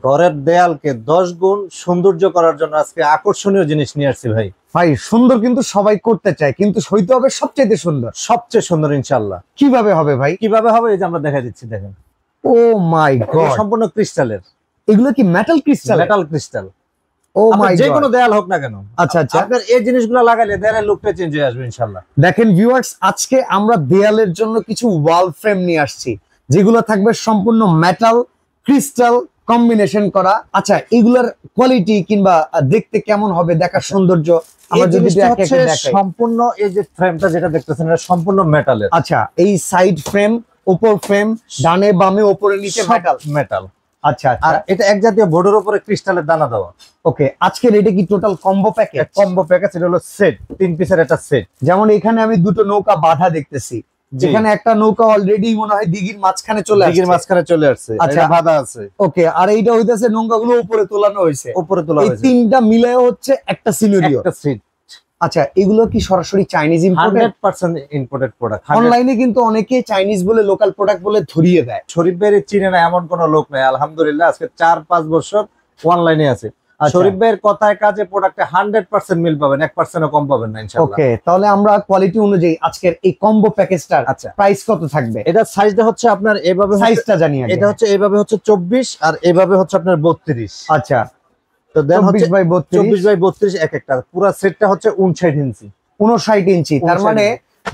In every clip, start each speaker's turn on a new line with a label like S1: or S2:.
S1: ঘরের দেয়ালকে 10 গুণ সৌন্দর্য করার জন্য আজকে আকর্ষণীয় জিনিস নিয়ে আসছি ভাই।
S2: ভাই সুন্দর কিন্তু সবাই করতে চায়, কিন্তু হইতে হবে সবচেয়ে সুন্দর।
S1: সবচেয়ে সুন্দর ইনশাআল্লাহ।
S2: কিভাবে হবে ভাই?
S1: কিভাবে হবে এই যে আমরা দেখাই দিচ্ছি, দেখেন।
S2: ও মাই গড,
S1: সম্পূর্ণ ক্রিস্টালের।
S2: এগুলো কি metal crystal?
S1: Metal crystal.
S2: Oh my god,
S1: যে কোনো দেয়াল হোক না কেন।
S2: আচ্ছা আচ্ছা,
S1: আপনার এই জিনিসগুলো লাগাইলে দেয়ালের লুকটা চেঞ্জ হয়ে আসবে ইনশাআল্লাহ।
S2: দেখেন ভিউয়ার্স, আজকে আমরা দেয়ালের জন্য কিছু ওয়াল ফ্রেম নিয়ে আসছি, যেগুলো থাকবে সম্পূর্ণ মেটাল ক্রিস্টাল কম্বিনেশন করা। আচ্ছা, এগুলোর কোয়ালিটি কিংবা দেখতে কেমন হবে, দেখার সৌন্দর্য আমরা যদি একে একে দেখাই।
S1: সম্পূর্ণ এই যে ফ্রেমটা যেটা দেখতেছেন এটা সম্পূর্ণ মেটালের।
S2: আচ্ছা, এই সাইড ফ্রেম, উপর ফ্রেম, ডানে বামে উপরে নিচে মেটাল
S1: মেটাল।
S2: আচ্ছা আচ্ছা,
S1: আর এটা এক জাতীয় বোর্ডের উপরে ক্রিস্টালের দানা দেওয়া।
S2: ওকে, আজকের এটা কি total combo package?
S1: Combo package, এটা হলো সেট, 3 পিসের একটা সেট।
S2: যেমন এখানে আমি দুটো নৌকা বাঁধা দেখতেছি, যেখানে একটা নৌকা অলরেডি মনে হয় দিঘির মাঝখানে চলে আসছে।
S1: দিঘির মাঝখানে চলে আসছে,
S2: আচ্ছা,
S1: এটা বাঁধা আছে।
S2: ওকে, আর এইটা হইতাছে নৌকাগুলো উপরে তোলানো হয়েছে।
S1: উপরে তোলা হয়েছে।
S2: এই তিনটা মিলায় হচ্ছে একটা সিনারিও,
S1: একটা সেট।
S2: আচ্ছা, এগুলো কি সরাসরি চাইনিজ ইম্পোর্টেড?
S1: 100% imported product.
S2: অনলাইনে কিন্তু অনেকে চাইনিজ বলে লোকাল প্রোডাক্ট বলে ধরিয়ে দেয়।
S1: শরীফ ভাইয়ের চিনে না এমন কোন লোক নাই আলহামদুলিল্লাহ। আজকে 4-5 বছর অনলাইনে আছে। শরীফ ভাইয়ের কথায় কাজে প্রোডাক্টে 100% মিল পাবেন, 1% ও কম পাবেন না ইনশাআল্লাহ।
S2: ওকে, তাহলে আমরা কোয়ালিটি অনুযায়ী আজকের এই কম্বো প্যাকেজটার
S1: আচ্ছা
S2: প্রাইস কত থাকবে?
S1: এটা সাইজটা হচ্ছে আপনার এভাবে,
S2: সাইজটা জানিয়ে।
S1: এটা হচ্ছে এভাবে হচ্ছে 24 আর এভাবে হচ্ছে আপনার 32।
S2: আচ্ছা,
S1: তো দেন হচ্ছে
S2: 24 বাই
S1: 32 এক একটা, পুরো সেটটা হচ্ছে 59 ইঞ্চি।
S2: 59 ইঞ্চি। তার মানে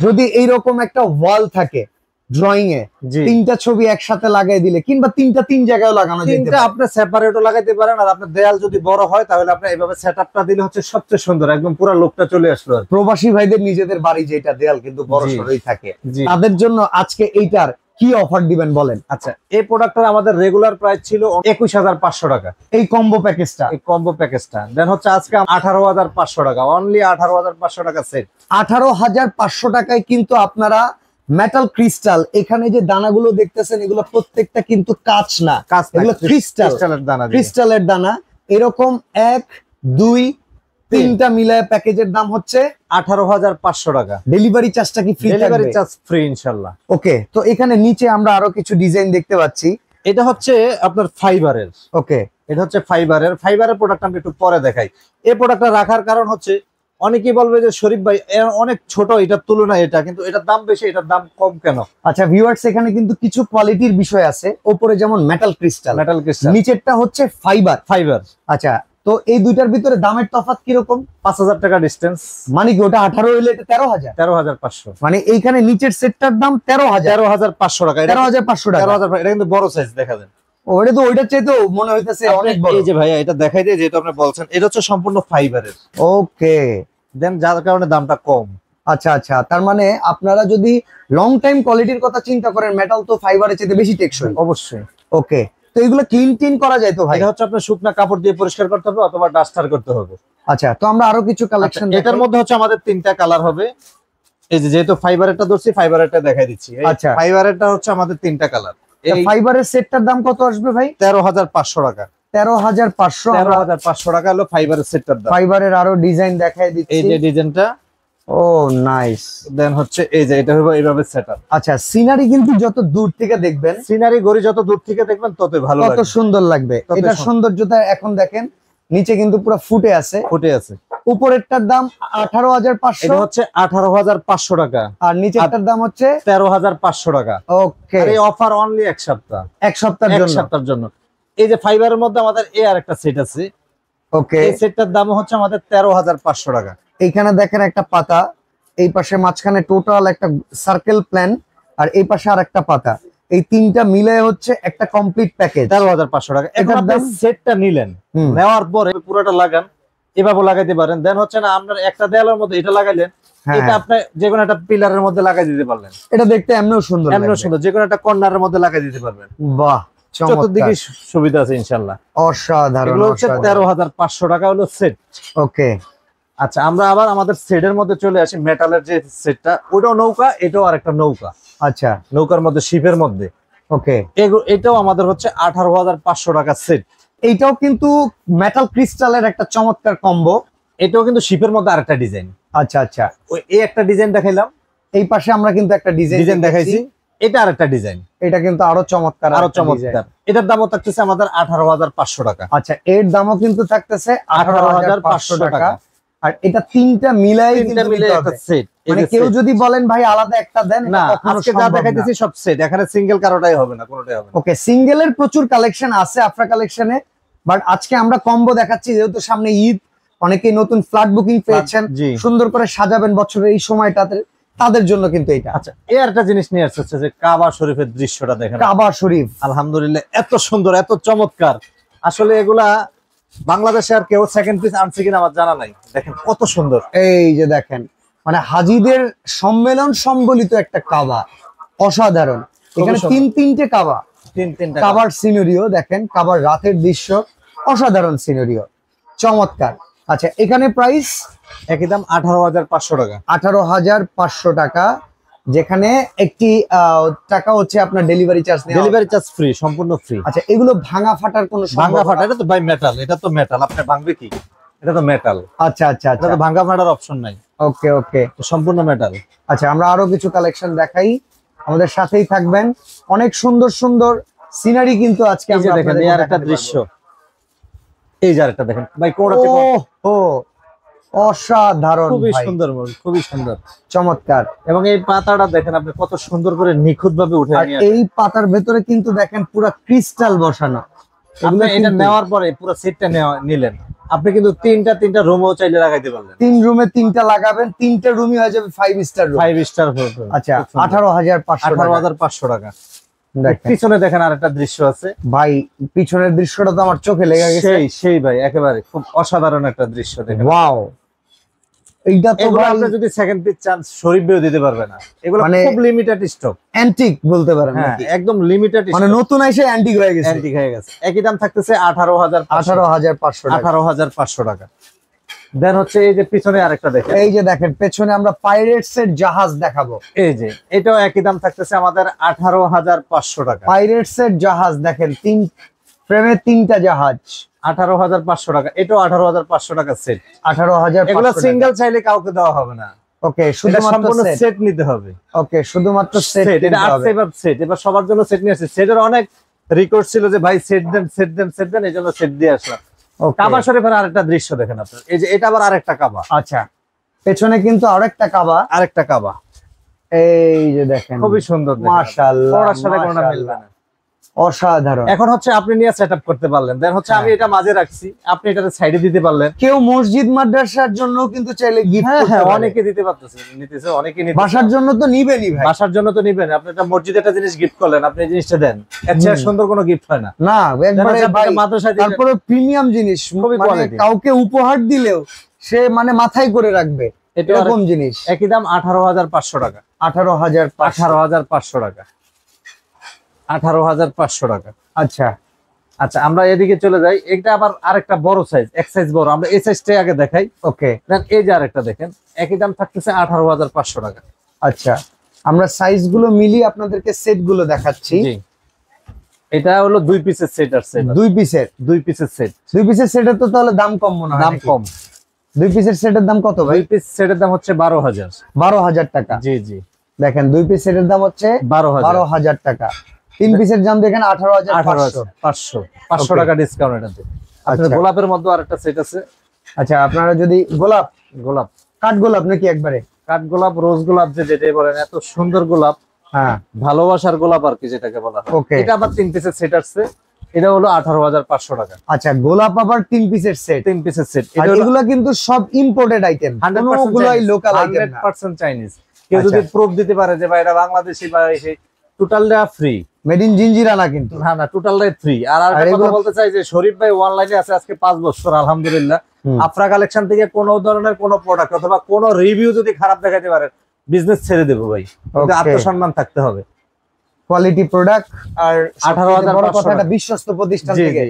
S2: যদি এইরকম একটা ওয়াল থাকে ড্রয়িং এ, তিনটা ছবি একসাথে লাগাই দিলে কিংবা তিন জায়গায় লাগানো যেতে পারে।
S1: আপনি সেপারেটও লাগাইতে পারেন। আর আপনার দেয়াল যদি বড় হয় তাহলে আপনি এইভাবে সেটআপটা দিলে হচ্ছে সবচেয়ে সুন্দর, একদম পুরো লুকটা চলে আসলো।
S2: প্রবাসী ভাইদের নিজেদের বাড়ি যেটা দেয়াল কিন্তু বড় সরই থাকে, তাদের জন্য আজকে এইটার কি অফার দিবেন বলেন?
S1: আচ্ছা, এই প্রোডাক্টটার আমাদের রেগুলার প্রাইস ছিল 21500 টাকা।
S2: এই কম্বো প্যাকেজটা
S1: দেন হচ্ছে আজকে 18500 টাকা, অনলি 18500 টাকা সেট।
S2: 18500 টাকায় কিন্তু আপনারা মেটাল ক্রিস্টাল, এখানে যে দানাগুলো দেখতেছেন এগুলো প্রত্যেকটা কিন্তু কাঁচ না, এগুলো ক্রিস্টালের দানা। এরকম 1 2 3টা মিলায় প্যাকেজের দাম হচ্ছে
S1: 18500 টাকা।
S2: ডেলিভারি চার্জটা কি ফ্রি?
S1: ডেলিভারি চার্জ ফ্রি ইনশাআল্লাহ।
S2: ওকে, তো এখানে নিচে আমরা আরো কিছু ডিজাইন দেখতে পাচ্ছি।
S1: এটা হচ্ছে আপনার ফাইবারের।
S2: ওকে,
S1: এটা হচ্ছে ফাইবারের প্রোডাক্ট আমি একটু পরে দেখাই। এই প্রোডাক্টটা রাখার কারণ হচ্ছে অনেকেই বলবে যে শরীফ ভাই অনেক ছোট এটার তুলনায়, এটা কিন্তু এটার দাম বেশি, এটার দাম কম কেন?
S2: আচ্ছা ভিউয়ার্স, এখানে কিন্তু কিছু কোয়ালিটির বিষয় আছে। উপরে যেমন মেটাল ক্রিস্টাল, নিচেরটা হচ্ছে ফাইবার। আচ্ছা, তো এই দুইটার ভিতরে দামের তফাৎ কিরকম?
S1: 5000 টাকা ডিসটেন্স।
S2: মানে কি ওটা 18 হইলে এটা
S1: 13500।
S2: মানে এইখানে নিচের সেটটার দাম
S1: 13500 টাকা।
S2: 13500 টাকা।
S1: 13000। এটা কিন্তু বড় সাইজ, দেখা যায়।
S2: ওটা তো ওইটার চাইতেও মনে হইতাছে অনেক বড়।
S1: এই যে ভাইয়া এটা দেখাই দেয়, যেটা আপনি বলছেন এটা হচ্ছে সম্পূর্ণ ফাইবারের।
S2: ওকে,
S1: দেন যার কারণে দামটা কম।
S2: আচ্ছা আচ্ছা, তার মানে আপনারা যদি লং টাইম কোয়ালিটির কথা চিন্তা করেন, মেটাল তো ফাইবারের চাইতে বেশি টেকসই।
S1: অবশ্যই।
S2: ওকে, তো এগুলো ক্লিন করা যায় তো ভাই?
S1: এটা হচ্ছে আপনার শুকনা কাপড় দিয়ে পরিষ্কার করতে হবে অথবা ডাস্টার করতে হবে।
S2: আচ্ছা, তো আমরা আরো কিছু কালেকশন,
S1: এটার মধ্যে হচ্ছে আমাদের 3টা কালার হবে। এই যে যেহেতু ফাইবারেরটা ধরছি, ফাইবারেরটা দেখাই দিচ্ছি।
S2: আচ্ছা,
S1: ফাইবারেরটা হচ্ছে আমাদের 3টা কালার।
S2: এই ফাইবারের সেটটার দাম কত আসবে ভাই?
S1: 13500 টাকা।
S2: 13500
S1: টাকা হলো ফাইবারের সেটটার দাম।
S2: ফাইবারের আরো ডিজাইন দেখাই দিচ্ছি।
S1: এই যে ডিজাইনটা,
S2: ও নাইস।
S1: দেন হচ্ছে এই যে এটা হবে এইভাবে সেটআপ।
S2: আচ্ছা, সিনারি কিন্তু যত দূর থেকে দেখবেন,
S1: সিনারি গড়ি যত দূর থেকে দেখবেন ততই ভালো লাগবে,
S2: তত সুন্দর লাগবে। এটা সৌন্দর্যতা এখন দেখেন, নিচে কিন্তু পুরো ফুটে আছে। উপরেরটার দাম 18500,
S1: এটা হচ্ছে 18500 টাকা।
S2: আর নিচেরটার দাম হচ্ছে
S1: 13500 টাকা।
S2: ওকে,
S1: আর এই অফার অনলি এক সপ্তাহের জন্য। এই যে ফাইবারের মধ্যে আমাদের এই আরেকটা সেট আছে।
S2: ওকে,
S1: এই সেটটার দাম হচ্ছে আমাদের 13500 টাকা।
S2: এইখানে দেখেন একটা পাতা, এই পাশে মাঝখানে টোটাল একটা সার্কেল প্ল্যান, আর এই পাশে আর একটা পাতা। এই তিনটা মিলে হচ্ছে একটা কমপ্লিট প্যাকেজ
S1: 13500 টাকা। এটার দাম সেটটা নিলেন, নেওয়ার পরে পুরোটা লাগান, এভাবে লাগাইতে পারেন। দেন হচ্ছে না আপনার একটা দেয়ালের মধ্যে এটা লাগাইলেন, এটা আপনি যে কোনো একটা পিলারের মধ্যে লাগাই দিতে পারলেন।
S2: এটা দেখতে এমনিও সুন্দর,
S1: যে কোনো একটা কর্নারের মধ্যে লাগাই দিতে পারবেন।
S2: বাহ,
S1: চতুর্দিকে সুবিধা আছে ইনশাআল্লাহ।
S2: অসাধারণ।
S1: এগুলো হচ্ছে 13500 টাকা হলো সেট।
S2: ওকে,
S1: আচ্ছা, আমরা আবার আমাদের সেটের মধ্যে চলে আসি। মেটালের যে সেটটা, ওটাও নৌকা, এটাও আরেকটা নৌকা।
S2: আচ্ছা,
S1: নৌকার মধ্যে শিপের মধ্যে।
S2: ওকে,
S1: এটাও আমাদের হচ্ছে 18500 টাকা সেট।
S2: এইটাও কিন্তু মেটাল ক্রিস্টালের একটা চমৎকার কম্বো।
S1: এটাও কিন্তু শিপের মধ্যে আরেকটা ডিজাইন।
S2: আচ্ছা আচ্ছা,
S1: এই একটা ডিজাইন দেখাইলাম,
S2: এই পাশে আমরা কিন্তু একটা ডিজাইন
S1: দেখাইছি। এটা আরেকটা ডিজাইন,
S2: এটা কিন্তু আরো চমৎকার,
S1: আরো চমৎকার। এটার দামও থাকতেছে আমাদের 18,500 টাকা।
S2: আচ্ছা, এর দামও কিন্তু থাকতেছে 18,500 টাকা। আর এটা তিনটা মিলাই একটা
S1: সেট,
S2: মানে কেউ যদি বলেন ভাই আলাদা একটা দেন,
S1: না, আজকে যা দেখাইতেছি সব সেট, এখানে সিঙ্গেল কারোটাই হবে না, কোনোটাই হবে না।
S2: ওকে, সিঙ্গেলের প্রচুর কালেকশন আছে আফরা কালেকশনে, বাট আজকে আমরা কম্বো দেখাচ্ছি, যেহেতু সামনে ঈদ, অনেকেই নতুন ফ্ল্যাট বুকিং পেয়েছেন, সুন্দর করে সাজাবেন বছরের এই সময়টাতে, তাদের জন্য কিন্তু এটা।
S1: আচ্ছা, এই একটা জিনিস নিয়ে আসছে যে কাবা শরীফের দৃশ্যটা দেখেন।
S2: কাবা শরীফ
S1: আলহামদুলিল্লাহ এত সুন্দর, এত চমৎকার। আসলে এগুলা বাংলাদেশে আর কেউ সেকেন্ড পিস আনছে কিনা আমার জানা নাই। দেখেন কত সুন্দর,
S2: এই যে দেখেন, মানে হাজীদের সম্মেলন সম্বলিত একটা কাবা, অসাধারণ। এখানে তিনটে কাবা, তিনটা কাবার সিনারিও দেখেন, কাবার রাতের দৃশ্য, অসাধারণ সিনারিও, চমৎকার। আচ্ছা, এখানে প্রাইস
S1: একই দাম 18,500 টাকা।
S2: 18,500 টাকা, যেখানে একটি টাকা হচ্ছে আপনার delivery charge,
S1: delivery charge free, সম্পূর্ণ ফ্রি।
S2: আচ্ছা, এগুলো ভাঙা ফাটার কোনো
S1: ভাঙা ফাটা? এটা তো ভাই মেটাল, এটা তো মেটাল, আপনি ভাঙবে কি? এটা তো মেটাল।
S2: আচ্ছা আচ্ছা আচ্ছা,
S1: এটা তো ভাঙা ফাটার অপশন নাই।
S2: ওকে ওকে,
S1: সম্পূর্ণ মেটাল।
S2: আচ্ছা, আমরা আরো কিছু কালেকশন দেখাই, আমাদের সাথেই থাকবেন। অনেক সুন্দর সুন্দর সিনারি কিন্তু আজকে আমরা
S1: দেখেন। এই আরেকটা দৃশ্য, এই যে আরেকটা দেখেন ভাই, কোনটা
S2: ও অসাধারণ,
S1: খুবই সুন্দর, খুবই সুন্দর,
S2: চমৎকার।
S1: এবং এই পাতাটা দেখেন আপনি কত সুন্দর করে নিখুঁত ভাবে উঠে নিয়ে আসেন।
S2: এই পাতার ভেতরে কিন্তু দেখেন পুরো ক্রিস্টাল বসানো।
S1: আপনি এটা নেওয়ার পরে পুরো সেটটা নিলেন, আপনি কিন্তু তিনটা রুমও চাইলে লাগাইতে পারবেন।
S2: 3 রুমে 3টা লাগাবেন, 3টা রুমই হয়ে যাবে 5 স্টার রুম।
S1: 5 স্টার।
S2: আচ্ছা, 18,500
S1: টাকা। পিছনে দেখেন আরেকটা দৃশ্য আছে
S2: ভাই, পিছনের দৃশ্যটা তো আমার চোখে লেগে গেছে।
S1: সেই ভাই, একেবারে খুব অসাধারণ একটা দৃশ্য দেখেন।
S2: ওয়াও, এইটা তো ভাই
S1: আপনি যদি সেকেন্ড পিস চান শরীফেও দিতে পারবে না, এগুলো খুব লিমিটেড স্টক,
S2: অ্যান্টিক বলতে পারেন।
S1: হ্যাঁ, একদম লিমিটেড স্টক,
S2: মানে নতুন এসে অ্যান্টিক হয়ে গেছে,
S1: অ্যান্টিক হয়ে গেছে। একই দাম থাকতেছে 18,500 টাকা। দেন হচ্ছে এই যে পিছনে আরেকটা দেখেন,
S2: এই যে দেখেন পেছনে আমরা পাইরেটস এর জাহাজ দেখাবো।
S1: এই যে এটাও একই দাম থাকতেছে আমাদের 18,500 টাকা।
S2: পাইরেটস এর জাহাজ দেখেন, 3 ফ্রেমে 3টা জাহাজ,
S1: 18,500 টাকা। এটাও 18,500 টাকা সেট।
S2: 18,500।
S1: এগুলো সিঙ্গেল চাইলে কাউকে দেওয়া হবে না।
S2: ওকে, শুধুমাত্র
S1: সেট নিতে হবে।
S2: ওকে, শুধুমাত্র সেট।
S1: এটা আসছে এবার সেট, এবার সবার জন্য সেট নিয়ে আসছে। সেটের অনেক রিকোয়েস্ট ছিল যে ভাই সেট দেন, এই জন্য সেট দিয়ে আসলাম। কাবা শরীফের আরেকটা দৃশ্য দেখেন আপনার, এই যে এটা আবার আরেকটা কাবা।
S2: আচ্ছা, পেছনে কিন্তু আরেকটা কাবা, এই যে দেখেন
S1: খুবই সুন্দর,
S2: মাশাআল্লাহ,
S1: পড়ার সাথে কোনো মিলবে না,
S2: অসাধারণ।
S1: এখন হচ্ছে আপনি নিয়ে সেটআপ করতে পারলেন, দেন হচ্ছে আমি এটা মাঝে রাখছি, আপনি এটাতে সাইডে দিতে পারলেন।
S2: কেউ মসজিদ মাদ্রাসার জন্য কিন্তু চাইলে গিফট করতে পারে।
S1: অনেকে দিতে পারতেছে, নিতেছে, অনেকে নিতেছে।
S2: বাসার জন্য তো নিবেনই ভাই,
S1: বাসার জন্য তো নিবেন। আপনি একটা মসজিদে একটা জিনিস গিফট করলেন, আপনি এই জিনিসটা দেন, এর চেয়ে সুন্দর কোনো গিফট হয় না।
S2: না, একবারে ভাই
S1: মাদ্রাসায়
S2: তারপরে প্রিমিয়াম জিনিস, মানে কাউকে উপহার দিলেও সে মানে মাথায় করে রাখবে, এরকম জিনিস।
S1: একই দাম 18,500 টাকা।
S2: 18,500
S1: টাকা। 18,500 টাকা।
S2: আচ্ছা
S1: আচ্ছা, আমরা এদিকে চলে যাই। এটা আবার আরেকটা বড় সাইজ, এক সাইজ বড়, আমরা এই সাইজটাই আগে দেখাই।
S2: ওকে,
S1: দেন এই যে আরেকটা দেখেন, একই দাম থাকতেছে 18,500 টাকা।
S2: আচ্ছা, আমরা সাইজ গুলো মিলিয়ে আপনাদেরকে সেট গুলো দেখাচ্ছি।
S1: এটা হলো 2 পিসের সেট আছে।
S2: 2 পিসের সেট। 2 পিসের সেটের তো তাহলে দাম কম মনে হয়।
S1: দাম কম।
S2: 2 পিসের সেটের দাম কত ভাই?
S1: 2 পিস সেটের দাম হচ্ছে
S2: 12,000 টাকা।
S1: জি জি,
S2: দেখেন 2 পিস সেটের দাম হচ্ছে 12,000 টাকা। 3 পিসের দাম দেখেন
S1: 18,500 টাকা ডিসকাউন্ট এটাতে। আপনার গোলাপের মধ্যে আরেকটা সেট আছে।
S2: আচ্ছা, আপনারা যদি গোলাপ কাঠ গোলাপ নাকি একবারে
S1: কাঠ গোলাপ, রোজ গোলাপ যেটাই বলেন, এত সুন্দর গোলাপ,
S2: হ্যাঁ,
S1: ভালোবাসার গোলাপ আর কি যেটাকে বলা হয়। এটা আবার 3 পিসের সেট আছে, এটা হলো 18,500 টাকা।
S2: আচ্ছা, গোলাপ আবার 3 পিসের সেট। এগুলো কিন্তু সব ইম্পোর্টেড আইটেম, কোনগুলোই লোকাল আইটেম না,
S1: 100% চাইনিজ। কেউ যদি প্রুফ দিতে পারে যে ভাই এটা বাংলাদেশি বা টোটালটা ফ্রি,
S2: মেড ইন জিঞ্জিরা না কিন্তু,
S1: না টোটালটাই ফ্রি। আর একটা কথা বলতে চাই যে শরীফ ভাই অনলাইনে আছে আজকে 5 বছর আলহামদুলিল্লাহ। আফরা কালেকশন থেকে কোনো ধরনের কোনো প্রোডাক্ট অথবা কোনো রিভিউ যদি খারাপ দেখাতে পারে, বিজনেস ছেড়ে দেবো ভাই। আত্মসম্মান থাকতে হবে,
S2: কোয়ালিটি প্রোডাক্ট। আর 18,500 বিশ্বস্ত প্রতিষ্ঠান থেকে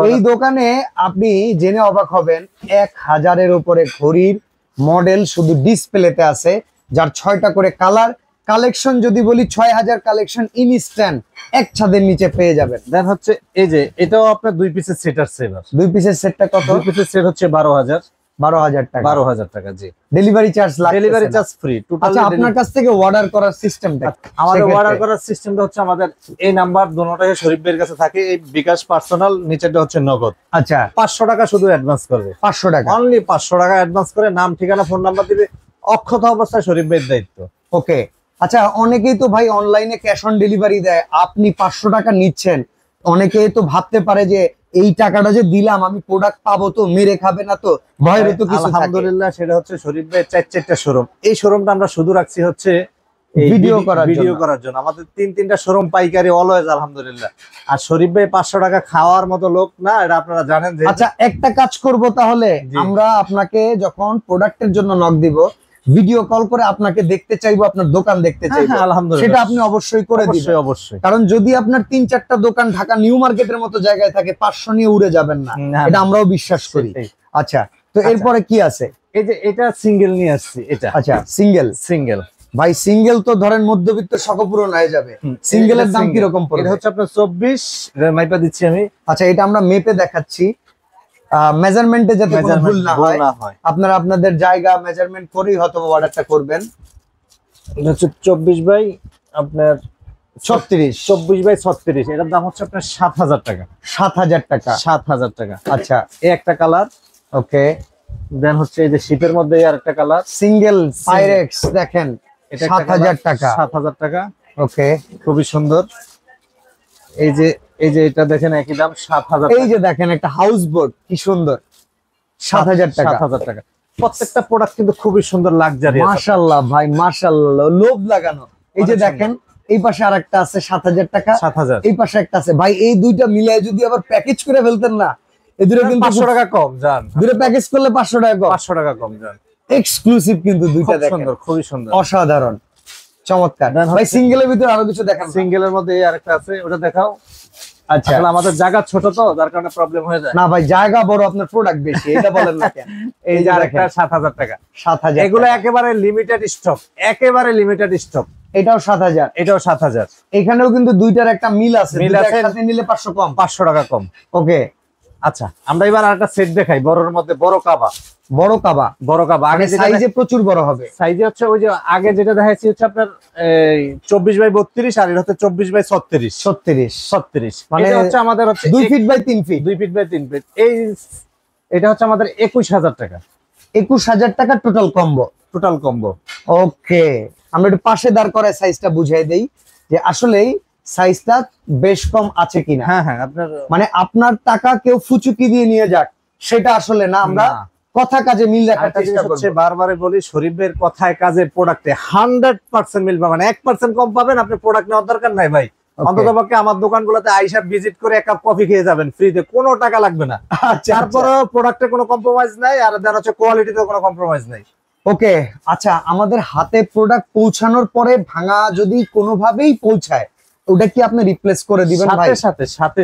S2: এই দোকানে আপনি জেনে অবাক হবেন, 1,000-এর উপরে ঘড়ির মডেল শুধু ডিসপ্লেতে আছে, যার 6টা করে কালার। কালেকশন যদি বলি 6,000 কালেকশন ইনস্ট্যান্ট এক ছাদের নিচে পেয়ে যাবেন।
S1: দেন হচ্ছে এই যে এটাও আপনার 2 পিসের সেট আছে। এবার
S2: 2 পিসের সেটটা কত?
S1: 2 পিসের সেট হচ্ছে 12,000।
S2: 12,000 টাকা।
S1: 12,000 টাকা, জি।
S2: ডেলিভারি চার্জ লাগবে?
S1: Delivery charge free.
S2: আচ্ছা, আপনার কাছ থেকে অর্ডার করার সিস্টেমটা?
S1: আমাদের অর্ডার করার সিস্টেমটা হচ্ছে আমাদের এই নাম্বার দুটোটাই শরীফ ভাইয়ের কাছে থাকে। এই বিকাশ পার্সোনাল, নিচেটা হচ্ছে নগদ।
S2: আচ্ছা,
S1: 500 টাকা শুধু অ্যাডভান্স করবে।
S2: 500 টাকা,
S1: অনলি 500 টাকা অ্যাডভান্স করে নাম, ঠিকানা, ফোন নাম্বার দিবে। অক্ষত অবস্থায় শরীফ ভাইয়ের দায়িত্ব।
S2: ওকে। আচ্ছা, অনেকেই তো ভাই অনলাইনে ক্যাশ অন ডেলিভারি দেয়, আপনি 500 টাকা নিচ্ছেন, অনেকেই তো ভাবতে পারে যে এই টাকাটা যে দিলাম আমি প্রোডাক্ট পাবো তো, মেরে খাবে না তো, ভয়ের তো কিছু থাকে।
S1: আলহামদুলিল্লাহ, সেটা হচ্ছে শরীফ ভাইয়ের 4-4টা শোরুম। এই শোরুমটা আমরা শুধু রাখছি হচ্ছে
S2: ভিডিও
S1: করার জন্য। আমাদের 3-3টা শোরুম পাইকারি অলওয়েজ, আলহামদুলিল্লাহ। আর শরীফ ভাই 500 টাকা খাওয়ার মতো লোক না, এটা আপনারা জানেন।
S2: আচ্ছা, একটা কাজ করব তাহলে, আমরা আপনাকে যখন প্রোডাক্টের জন্য নক দিব, ভিডিও কল করে আপনাকে দেখতে চাইবো, আপনার দোকান দেখতে চাইবো,
S1: আলহামদুলিল্লাহ,
S2: সেটা আপনি অবশ্যই করে দিবেন।
S1: অবশ্যই।
S2: কারণ যদি আপনার 3-4টা দোকান ঢাকা নিউ মার্কেটের মতো জায়গায় থাকে, 500 নিয়ে উড়ে যাবেন না, এটা আমরাও বিশ্বাস করি। আচ্ছা, তো এরপরে কি আছে?
S1: এই যে এটা সিঙ্গেল নিয়ে আসছি, এটা।
S2: আচ্ছা, সিঙ্গেল ভাই, সিঙ্গেল তো ধরেন মধ্যবিত্ত সকপূরণ হয়ে যাবে। সিঙ্গেলের দাম কি রকম পড়বে?
S1: এটা হচ্ছে আপনার 24, মাইপা দিচ্ছি আমি।
S2: আচ্ছা, এটা আমরা মেপে দেখাচ্ছি, মেজারমেন্টে যাতে কোনো ভুল না হয়। আপনারা আপনাদের জায়গা মেজারমেন্ট করেই হয়তো অর্ডারটা করবেন।
S1: এটা হচ্ছে 24 বাই আপনার
S2: 36,
S1: 24 বাই 36। এটার দাম হচ্ছে আপনার 7,000 টাকা।
S2: 7,000 টাকা,
S1: 7,000 টাকা।
S2: আচ্ছা,
S1: এই একটা কালার।
S2: ওকে।
S1: দেন হচ্ছে এই যে শীতের মধ্যে আর একটা কালার,
S2: সিঙ্গেল পাইরেক্স, দেখেন 7,000 টাকা।
S1: 7,000 টাকা।
S2: ওকে,
S1: খুবই সুন্দর। এই যে এটা দেখেন, একই দাম 7,000।
S2: এই যে দেখেন একটা হাউস বোট, কি সুন্দর, 7,000 টাকা।
S1: 7,000 টাকা। প্রত্যেকটা প্রোডাক্ট কিন্তু খুবই সুন্দর, লাক্সারি।
S2: মাশাআল্লাহ ভাই, মাশাআল্লাহ, লোভ লাগানো। এই যে দেখেন, এই পাশে আরেকটা আছে 7,000 টাকা,
S1: 7,000।
S2: এই পাশে একটা আছে ভাই। এই দুইটা মিলাই যদি আবার প্যাকেজ করে ফেলতেন না, এই দুটো কিন্তু
S1: 500 টাকা কম জান।
S2: দুটো প্যাকেজ করলে 500 টাকা কম।
S1: 500 টাকা কম জান।
S2: এক্সক্লুসিভ কিন্তু দুইটা, দেখেন
S1: সুন্দর, খুবই সুন্দর,
S2: অসাধারণ, চমৎকার। ভাই, সিঙ্গেলের ভিতরে আরো কিছু দেখান।
S1: সিঙ্গেলের মধ্যে এই আরেকটা আছে, ওটা দেখাও।
S2: আচ্ছা,
S1: আসলে আমাদের জায়গা ছোট তো, যার কারণে প্রবলেম হয়ে যায়।
S2: না ভাই, জায়গা বড়, আপনার প্রোডাক্ট বেশি, এটা বলেন না কেন?
S1: এই যে আরেকটা 7,000 টাকা।
S2: 7,000,
S1: এগুলো একেবারে লিমিটেড স্টক, একেবারে লিমিটেড স্টক।
S2: এটাও 7,000,
S1: এটাও 7,000।
S2: এখানেও কিন্তু দুইটার একটা মিল আছে, একসাথে নিলে 500 কম,
S1: 500 টাকা কম।
S2: ওকে।
S1: আচ্ছা, আমরা এবার আরেকটা সেট দেখাই, বড়র মধ্যে বড় কাবা। আগে
S2: সাইজে প্রচুর বড় হবে।
S1: সাইজে হচ্ছে ওই যে আগে যেটা দেখাচ্ছি হচ্ছে আপনার 24 বাই 32, আর এটা হচ্ছে 24 বাই 36। মানে এটা হচ্ছে আমাদের হচ্ছে
S2: 2 feet by 3 feet.
S1: 2 feet by 3 feet. এটা হচ্ছে আমাদের 21,000 টাকা।
S2: 21,000 টাকা টোটাল কম্বো। ওকে, আমরা একটু পাশে দাঁড় করে সাইজটা বুঝিয়ে দেই যে আসলেই সাইজটা বেশ কম আছে কিনা।
S1: হ্যাঁ, আপনার
S2: মানে আপনার টাকা কেউ ফুচুকি দিয়ে নিয়ে যাক, সেটা আসলে না, আমরা কথা কাজে মিল রাখার চেষ্টা করব।
S1: বারবারে বলি, শরীফের কথায় কাজে প্রোডাক্টে 100% মিল পাবেন। 1% কম পাবেন, আপনি প্রোডাক্ট নেওয়ার দরকার নাই ভাই। অন্ততপক্ষে আমার দোকানগুলোতে আইসা ভিজিট করে এক কাপ কফি খেয়ে যাবেন ফ্রিতে, কোনো টাকা লাগবে না। তারপরে প্রোডাক্টে কোনো কম্প্রোমাইজ নাই, আর দেন হচ্ছে কোয়ালিটিতে কোনো কম্প্রোমাইজ নাই।
S2: ওকে। আচ্ছা, আমাদের হাতে প্রোডাক্ট পৌঁছানোর পরে ভাঙা যদি কোনোভাবেই পৌঁছায়, ওটা কি আপনি রিপ্লেস করে দিবেন ভাই?
S1: সাথে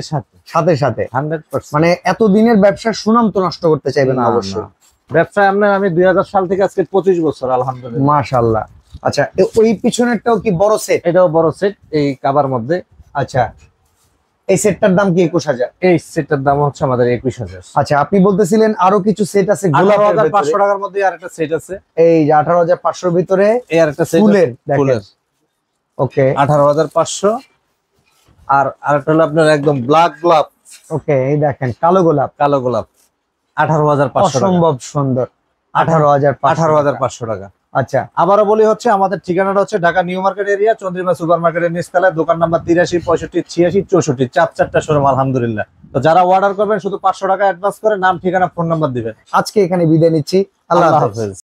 S2: 100%। মানে এতদিনের ব্যবসার সুনাম তো নষ্ট করতে চাইবেন না অবশ্যই।
S1: ব্যবসায় আমি 2000 সাল থেকে আজকে 25 বছর, আলহামদুলিল্লাহ।
S2: মাশাআল্লাহ। আচ্ছা, ওই পিছনেরটাও কি বড় সেট?
S1: এটাও বড় সেট, এই কাবার মধ্যে।
S2: আচ্ছা, এই সেটটার দাম কি 21,000?
S1: এই সেটটার দাম হচ্ছে আমাদের 21,000।
S2: আচ্ছা, আপনি বলতেছিলেন আরো কিছু সেট আছে,
S1: 18,500 টাকার মধ্যে আরেকটা সেট আছে।
S2: এই যে 18,500 এর ভিতরে
S1: এই আরেকটা সেট
S2: ফুলের। ওকে,
S1: 18,500। আর আরেকটা হলো আপনার একদম ব্ল্যাক গোলাপ।
S2: ওকে, এই দেখেন কালো গোলাপ।
S1: 18,500।
S2: অসম্ভব সুন্দর। 18,500
S1: টাকা।
S2: আচ্ছা,
S1: আবারও বলি হচ্ছে আমাদের ঠিকানাটা হচ্ছে Dhaka new market area, Chandrima super মার্কেটের নিচতলায়, দোকান নাম্বার 83, 65, 86, 64, 4টা শোরুম, আলহামদুলিল্লাহ। তো যারা অর্ডার করবেন শুধু 500 টাকা অ্যাডভান্স করে নাম, ঠিকানা, ফোন নাম্বার দিবেন।
S2: আজকে এখানে বিদায় নিচ্ছি। আল্লাহ হাফেজ।